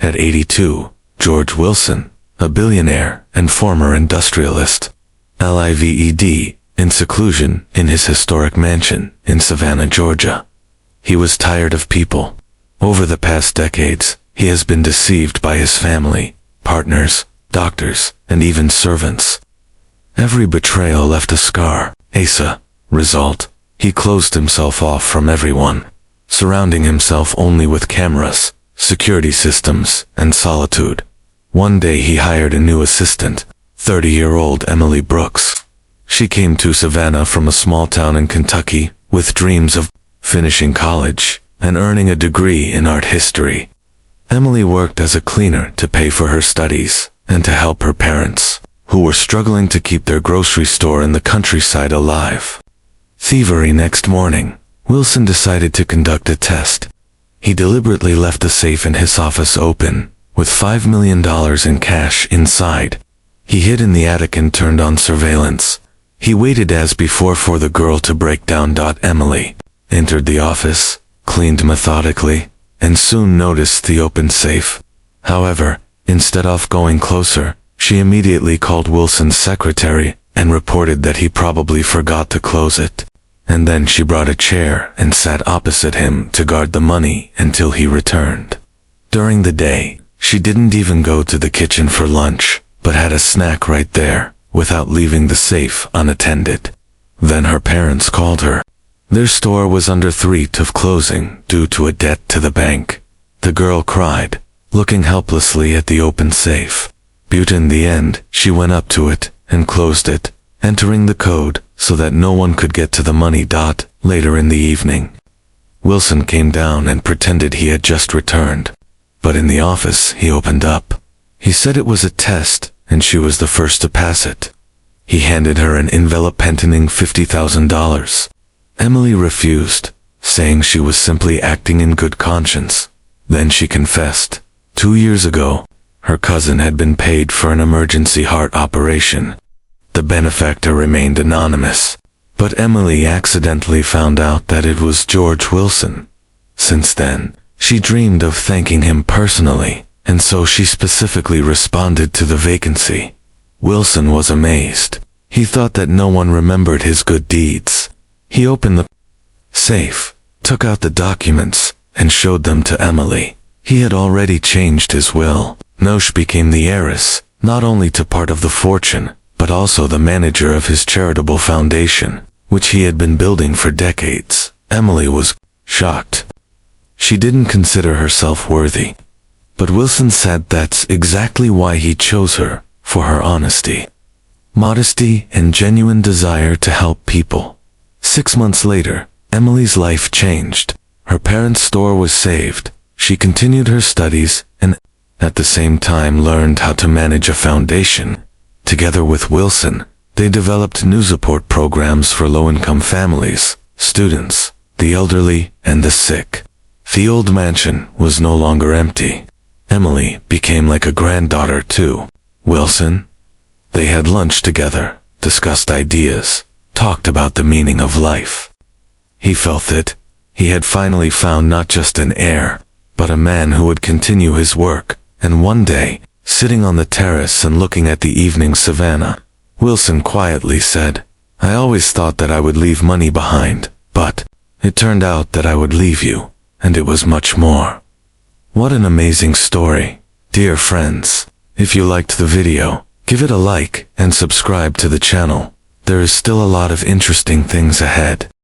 At 82, George Wilson, a billionaire and former industrialist, lived in seclusion in his historic mansion in Savannah, Georgia. He was tired of people. Over the past decades, he has been deceived by his family, partners, doctors, and even servants. Every betrayal left a scar. Result, he closed himself off from everyone, surrounding himself only with cameras, security systems, and solitude. One day he hired a new assistant, 30-year-old Emily Brooks. She came to Savannah from a small town in Kentucky with dreams of finishing college and earning a degree in art history. Emily worked as a cleaner to pay for her studies and to help her parents, who were struggling to keep their grocery store in the countryside alive. Thievery. Next morning, Wilson decided to conduct a test. He deliberately left the safe in his office open, with $5 million in cash inside. He hid in the attic and turned on surveillance. He waited as before for the girl to break down. Emily entered the office, cleaned methodically, and soon noticed the open safe. However, instead of going closer, she immediately called Wilson's secretary and reported that he probably forgot to close it. And then she brought a chair and sat opposite him to guard the money until he returned. During the day, she didn't even go to the kitchen for lunch, but had a snack right there, without leaving the safe unattended. Then her parents called her. Their store was under threat of closing due to a debt to the bank. The girl cried, looking helplessly at the open safe. But in the end, she went up to it and closed it, entering the code so that no one could get to the money. Later in the evening, Wilson came down and pretended he had just returned. But in the office, he opened up. He said it was a test, and she was the first to pass it. He handed her an envelope containing $50,000. Emily refused, saying she was simply acting in good conscience. Then she confessed. 2 years ago, her cousin had been paid for an emergency heart operation. The benefactor remained anonymous, but Emily accidentally found out that it was George Wilson. Since then, she dreamed of thanking him personally, and so she specifically responded to the vacancy. Wilson was amazed. He thought that no one remembered his good deeds. He opened the safe, took out the documents, and showed them to Emily. He had already changed his will. Nosh became the heiress, not only to part of the fortune, but also the manager of his charitable foundation, which he had been building for decades. Emily was shocked. She didn't consider herself worthy. But Wilson said that's exactly why he chose her, for her honesty, modesty, and genuine desire to help people. 6 months later, Emily's life changed. Her parents' store was saved. She continued her studies and, at the same time, learned how to manage a foundation. Together with Wilson, they developed new support programs for low-income families, students, the elderly, and the sick. The old mansion was no longer empty. Emily became like a granddaughter to Wilson. They had lunch together, discussed ideas, talked about the meaning of life. He felt that he had finally found not just an heir, but a man who would continue his work. And one day, sitting on the terrace and looking at the evening Savannah, Wilson quietly said, "I always thought that I would leave money behind, but it turned out that I would leave you, and it was much more." What an amazing story. Dear friends, if you liked the video, give it a like and subscribe to the channel. There is still a lot of interesting things ahead.